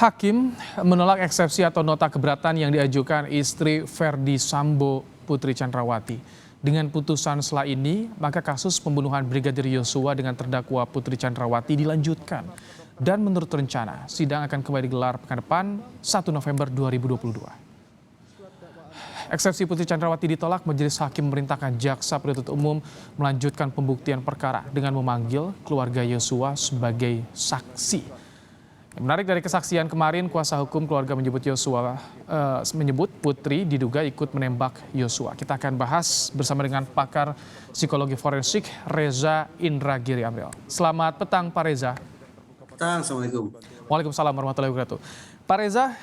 Hakim menolak eksepsi atau nota keberatan yang diajukan istri Verdi Sambo, Putri Chandrawati. Dengan putusan setelah ini, maka kasus pembunuhan Brigadir Yosua dengan terdakwa Putri Chandrawati dilanjutkan. Dan menurut rencana, sidang akan kembali digelar pekan depan 1 November 2022. Eksepsi Putri Chandrawati ditolak, Majelis Hakim memerintahkan jaksa penuntut umum melanjutkan pembuktian perkara dengan memanggil keluarga Yosua sebagai saksi. Yang menarik dari kesaksian kemarin, kuasa hukum keluarga menyebut menyebut Putri diduga ikut menembak Yosua. Kita akan bahas bersama dengan pakar psikologi forensik Reza Indragiri Amril. Selamat petang Pak Reza. Assalamualaikum. Waalaikumsalam warahmatullahi wabarakatuh. Pak Reza,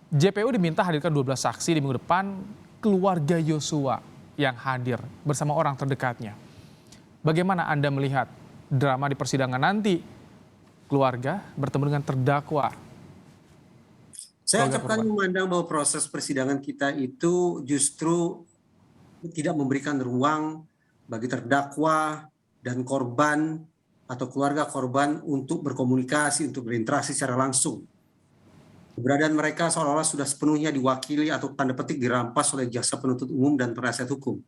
JPU diminta hadirkan 12 saksi di minggu depan, keluarga Yosua yang hadir bersama orang terdekatnya. Bagaimana Anda melihat drama di persidangan nanti? Keluarga bertemu dengan terdakwa. Saya acapkali memandang bahwa proses persidangan kita itu justru tidak memberikan ruang bagi terdakwa dan korban atau keluarga korban untuk berkomunikasi, untuk berinteraksi secara langsung. Keberadaan mereka seolah-olah sudah sepenuhnya diwakili atau tanda petik dirampas oleh jaksa penuntut umum dan penasihat hukum.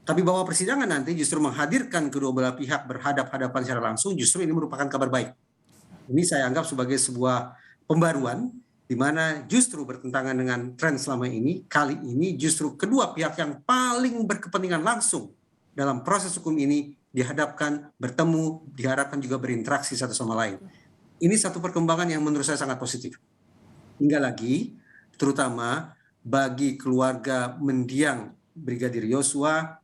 Tapi bahwa persidangan nanti justru menghadirkan kedua belah pihak berhadap-hadapan secara langsung, justru ini merupakan kabar baik. Ini saya anggap sebagai sebuah pembaruan di mana justru bertentangan dengan tren selama ini. Kali ini justru kedua pihak yang paling berkepentingan langsung dalam proses hukum ini dihadapkan, bertemu, diharapkan juga berinteraksi satu sama lain. Ini satu perkembangan yang menurut saya sangat positif. Hingga lagi, terutama bagi keluarga mendiang Brigadir Yosua,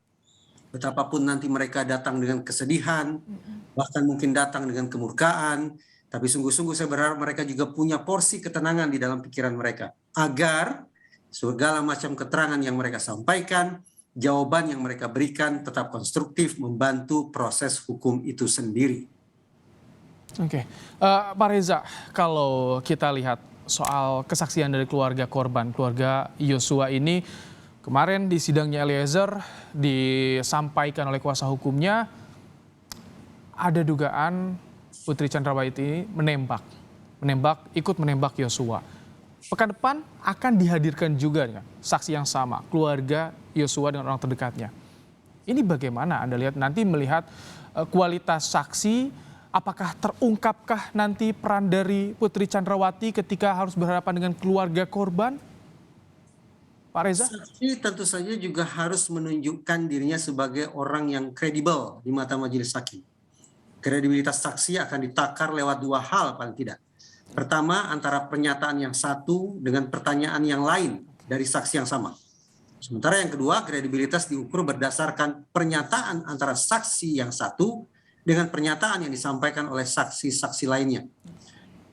betapapun nanti mereka datang dengan kesedihan, bahkan mungkin datang dengan kemurkaan, tapi sungguh-sungguh saya berharap mereka juga punya porsi ketenangan di dalam pikiran mereka. Agar segala macam keterangan yang mereka sampaikan, jawaban yang mereka berikan tetap konstruktif membantu proses hukum itu sendiri. Oke, Pak Reza, kalau kita lihat soal kesaksian dari keluarga korban, keluarga Yosua ini, kemarin di sidangnya Eliezer disampaikan oleh kuasa hukumnya, ada dugaan Putri Chandrawati ikut menembak Yosua. Pekan depan akan dihadirkan juga dengan saksi yang sama, keluarga Yosua dengan orang terdekatnya. Ini bagaimana Anda lihat nanti melihat kualitas saksi, apakah terungkapkah nanti peran dari Putri Chandrawati ketika harus berhadapan dengan keluarga korban? Pak Reza? Saksi tentu saja juga harus menunjukkan dirinya sebagai orang yang kredibel di mata majelis hakim. Kredibilitas saksi akan ditakar lewat dua hal paling tidak. Pertama, antara pernyataan yang satu dengan pertanyaan yang lain dari saksi yang sama. Sementara yang kedua, kredibilitas diukur berdasarkan pernyataan antara saksi yang satu dengan pernyataan yang disampaikan oleh saksi-saksi lainnya.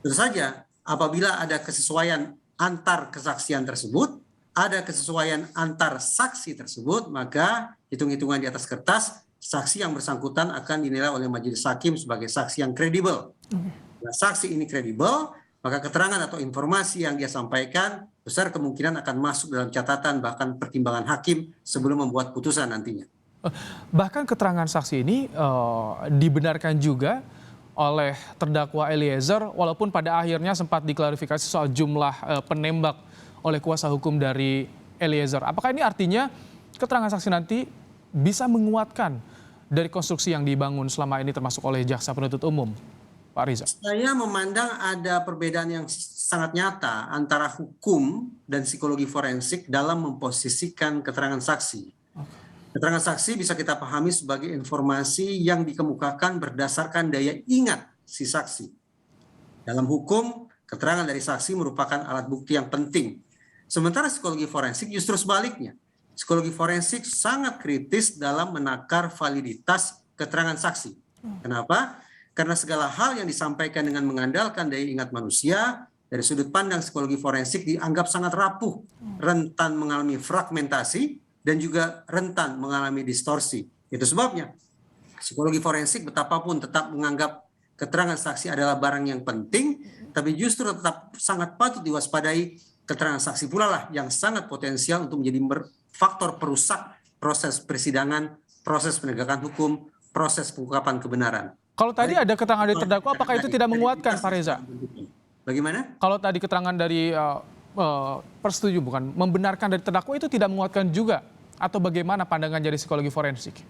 Tentu saja, apabila ada kesesuaian antar kesaksian tersebut, ada kesesuaian antar saksi tersebut, maka hitung-hitungan di atas kertas, saksi yang bersangkutan akan dinilai oleh majelis hakim sebagai saksi yang kredibel. Nah, saksi ini kredibel, maka keterangan atau informasi yang dia sampaikan besar kemungkinan akan masuk dalam catatan bahkan pertimbangan hakim sebelum membuat putusan nantinya. Bahkan keterangan saksi ini dibenarkan juga oleh terdakwa Eliezer, walaupun pada akhirnya sempat diklarifikasi soal jumlah penembak oleh kuasa hukum dari Eliezer. Apakah ini artinya keterangan saksi nanti bisa menguatkan dari konstruksi yang dibangun selama ini termasuk oleh jaksa penuntut umum, Pak Riza? Saya memandang ada perbedaan yang sangat nyata antara hukum dan psikologi forensik dalam memposisikan keterangan saksi. Keterangan saksi bisa kita pahami sebagai informasi yang dikemukakan berdasarkan daya ingat si saksi. Dalam hukum, keterangan dari saksi merupakan alat bukti yang penting. Sementara psikologi forensik justru sebaliknya. Psikologi forensik sangat kritis dalam menakar validitas keterangan saksi. Kenapa? Karena segala hal yang disampaikan dengan mengandalkan daya ingat manusia, dari sudut pandang psikologi forensik dianggap sangat rapuh, rentan mengalami fragmentasi, dan juga rentan mengalami distorsi. Itu sebabnya psikologi forensik betapapun tetap menganggap keterangan saksi adalah barang yang penting, tapi justru tetap sangat patut diwaspadai keterangan saksi pula lah yang sangat potensial untuk menjadi faktor perusak proses persidangan, proses penegakan hukum, proses pengungkapan kebenaran. Kalau tadi ada keterangan dari terdakwa, apakah itu tidak menguatkan, Pak Reza? Bagaimana? Kalau tadi keterangan dari persetuju bukan membenarkan dari terdakwa itu tidak menguatkan juga atau bagaimana pandangan dari psikologi forensik?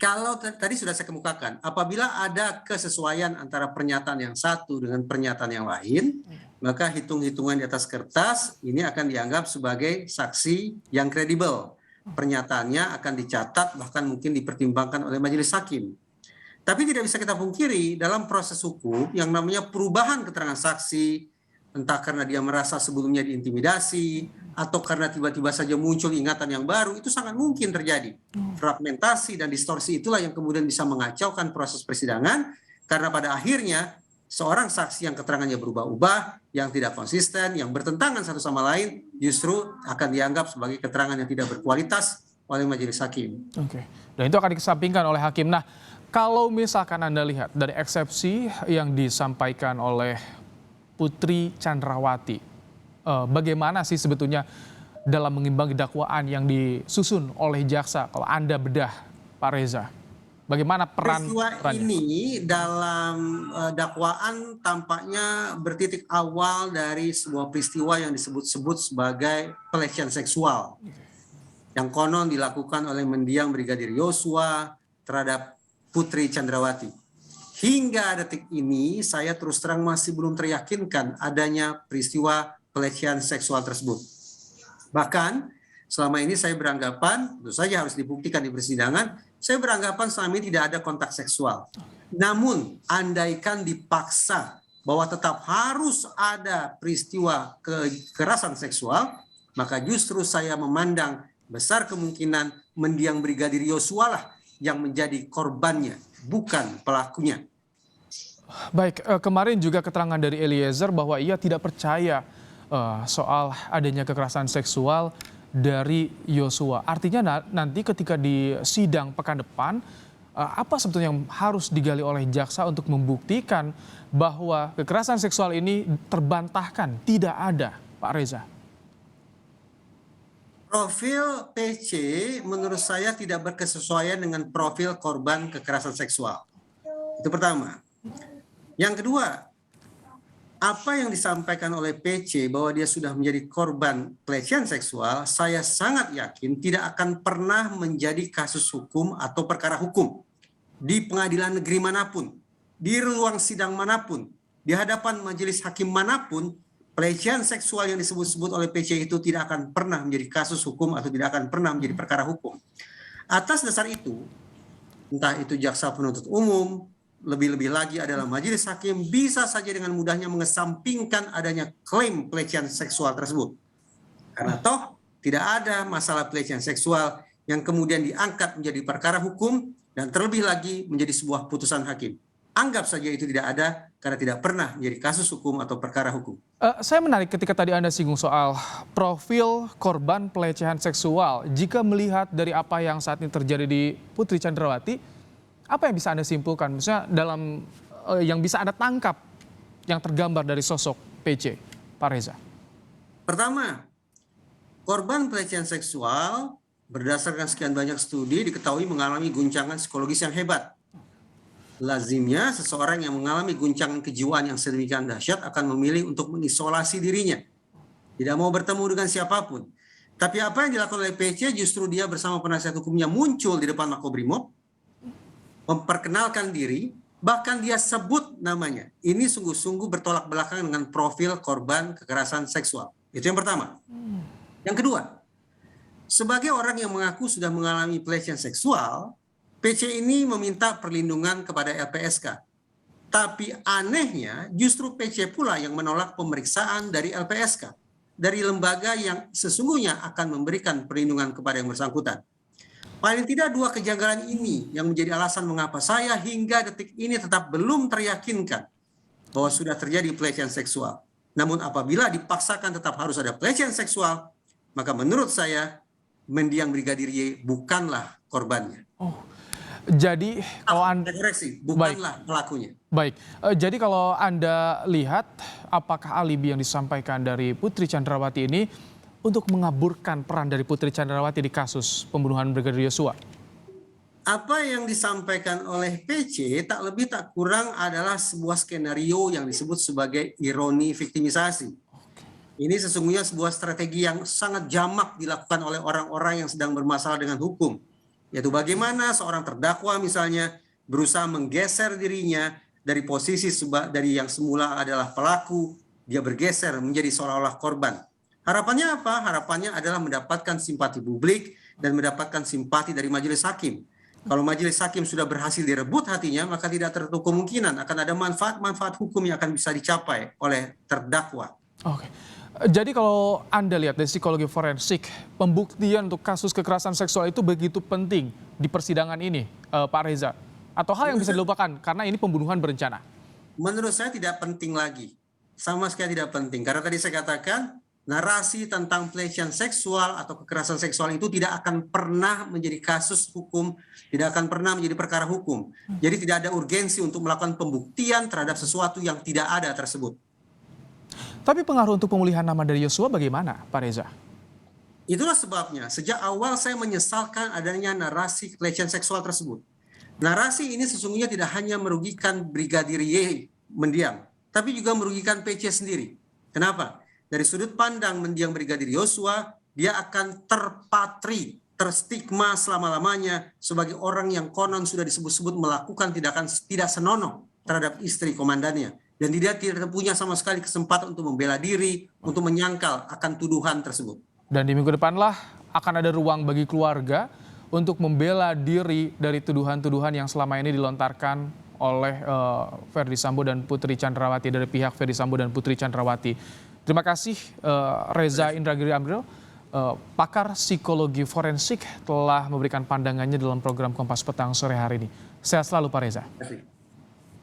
Kalau tadi sudah saya kemukakan, apabila ada kesesuaian antara pernyataan yang satu dengan pernyataan yang lain, maka hitung-hitungan di atas kertas ini akan dianggap sebagai saksi yang kredibel. Pernyataannya akan dicatat, bahkan mungkin dipertimbangkan oleh majelis hakim. Tapi tidak bisa kita pungkiri dalam proses hukum yang namanya perubahan keterangan saksi, entah karena dia merasa sebelumnya diintimidasi, atau karena tiba-tiba saja muncul ingatan yang baru, itu sangat mungkin terjadi. Fragmentasi dan distorsi itulah yang kemudian bisa mengacaukan proses persidangan, karena pada akhirnya seorang saksi yang keterangannya berubah-ubah, yang tidak konsisten, yang bertentangan satu sama lain, justru akan dianggap sebagai keterangan yang tidak berkualitas oleh majelis hakim. Oke, dan itu akan dikesampingkan oleh hakim. Nah, kalau misalkan Anda lihat dari eksepsi yang disampaikan oleh Putri Chandrawati, bagaimana sih sebetulnya dalam mengimbangi dakwaan yang disusun oleh jaksa? Kalau Anda bedah, Pak Reza, bagaimana perannya? Peristiwa ini dalam dakwaan tampaknya bertitik awal dari sebuah peristiwa yang disebut-sebut sebagai pelecehan seksual. Yang konon dilakukan oleh mendiang Brigadir Yosua terhadap Putri Chandrawati. Hingga detik ini saya terus terang masih belum teryakinkan adanya peristiwa pelecehan seksual tersebut. Bahkan selama ini saya beranggapan, tentu saja harus dibuktikan di persidangan, saya beranggapan selama ini tidak ada kontak seksual. Namun andaikan dipaksa bahwa tetap harus ada peristiwa kekerasan seksual, maka justru saya memandang besar kemungkinan mendiang Brigadir Yosua lah yang menjadi korbannya, bukan pelakunya. Baik, kemarin juga keterangan dari Eliezer bahwa ia tidak percaya soal adanya kekerasan seksual dari Yosua. Artinya nanti ketika di sidang pekan depan, apa sebetulnya yang harus digali oleh jaksa untuk membuktikan bahwa kekerasan seksual ini terbantahkan, tidak ada, Pak Reza? Profil PC menurut saya tidak berkesesuaian dengan profil korban kekerasan seksual. Itu pertama. Yang kedua, apa yang disampaikan oleh PC bahwa dia sudah menjadi korban pelecehan seksual, saya sangat yakin tidak akan pernah menjadi kasus hukum atau perkara hukum di pengadilan negeri manapun, di ruang sidang manapun, di hadapan majelis hakim manapun. Pelecehan seksual yang disebut-sebut oleh PC itu tidak akan pernah menjadi kasus hukum atau tidak akan pernah menjadi perkara hukum. Atas dasar itu, entah itu jaksa penuntut umum, lebih-lebih lagi adalah majelis hakim bisa saja dengan mudahnya mengesampingkan adanya klaim pelecehan seksual tersebut. Karena toh tidak ada masalah pelecehan seksual yang kemudian diangkat menjadi perkara hukum dan terlebih lagi menjadi sebuah putusan hakim. Anggap saja itu tidak ada karena tidak pernah menjadi kasus hukum atau perkara hukum. Saya menarik ketika tadi Anda singgung soal profil korban pelecehan seksual. Jika melihat dari apa yang saat ini terjadi di Putri Chandrawati, apa yang bisa Anda simpulkan? Misalnya dalam yang bisa Anda tangkap yang tergambar dari sosok PC, Pak Reza. Pertama, korban pelecehan seksual berdasarkan sekian banyak studi diketahui mengalami guncangan psikologis yang hebat. Lazimnya seseorang yang mengalami guncangan kejiwaan yang sedemikian dahsyat akan memilih untuk mengisolasi dirinya. Tidak mau bertemu dengan siapapun. Tapi apa yang dilakukan oleh PC justru dia bersama penasihat hukumnya muncul di depan Makobrimob, memperkenalkan diri, bahkan dia sebut namanya. Ini sungguh-sungguh bertolak belakang dengan profil korban kekerasan seksual. Itu yang pertama. Yang kedua, sebagai orang yang mengaku sudah mengalami pelecehan seksual, PC ini meminta perlindungan kepada LPSK. Tapi anehnya justru PC pula yang menolak pemeriksaan dari LPSK. Dari lembaga yang sesungguhnya akan memberikan perlindungan kepada yang bersangkutan. Paling tidak dua kejanggalan ini yang menjadi alasan mengapa saya hingga detik ini tetap belum teryakinkan bahwa sudah terjadi pelecehan seksual. Namun apabila dipaksakan tetap harus ada pelecehan seksual, maka menurut saya mendiang Brigadir Y bukanlah korbannya. Jadi kalau Anda koreksi, bukanlah pelakunya. Baik, jadi kalau Anda lihat apakah alibi yang disampaikan dari Putri Chandrawati ini untuk mengaburkan peran dari Putri Chandrawati di kasus pembunuhan Brigadir Yosua? apa yang disampaikan oleh PC tak lebih tak kurang adalah sebuah skenario yang disebut sebagai ironi viktimisasi. Ini sesungguhnya sebuah strategi yang sangat jamak dilakukan oleh orang-orang yang sedang bermasalah dengan hukum. Yaitu bagaimana seorang terdakwa misalnya berusaha menggeser dirinya dari posisi dari yang semula adalah pelaku, dia bergeser menjadi seolah-olah korban. Harapannya apa? Harapannya adalah mendapatkan simpati publik dan mendapatkan simpati dari majelis hakim. Kalau majelis hakim sudah berhasil direbut hatinya, maka tidak tertutup kemungkinan akan ada manfaat-manfaat hukum yang akan bisa dicapai oleh terdakwa. Oke. Jadi kalau Anda lihat dari psikologi forensik, pembuktian untuk kasus kekerasan seksual itu begitu penting di persidangan ini, Pak Reza? Atau hal yang bisa dilupakan karena ini pembunuhan berencana? Menurut saya tidak penting lagi. Sama sekali tidak penting. Karena tadi saya katakan, narasi tentang pelecehan seksual atau kekerasan seksual itu tidak akan pernah menjadi kasus hukum, tidak akan pernah menjadi perkara hukum. Jadi tidak ada urgensi untuk melakukan pembuktian terhadap sesuatu yang tidak ada tersebut. Tapi pengaruh untuk pemulihan nama dari Yosua bagaimana, Pak Reza? Itulah sebabnya sejak awal saya menyesalkan adanya narasi pelecehan seksual tersebut. Narasi ini sesungguhnya tidak hanya merugikan Brigadir Y mendiang, tapi juga merugikan PC sendiri. Kenapa? Dari sudut pandang mendiang Brigadir Yosua, dia akan terpatri, terstigma selama-lamanya sebagai orang yang konon sudah disebut-sebut melakukan tindakan tidak senonoh terhadap istri komandannya. Dan dia tidak punya sama sekali kesempatan untuk membela diri, untuk menyangkal akan tuduhan tersebut. Dan di minggu depanlah akan ada ruang bagi keluarga untuk membela diri dari tuduhan-tuduhan yang selama ini dilontarkan oleh Ferdy Sambo dan Putri Chandrawati, dari pihak Ferdy Sambo dan Putri Chandrawati. Terima kasih Reza Indragiri Amril, pakar psikologi forensik, telah memberikan pandangannya dalam program Kompas Petang sore hari ini. Sehat selalu Pak Reza. Terima kasih.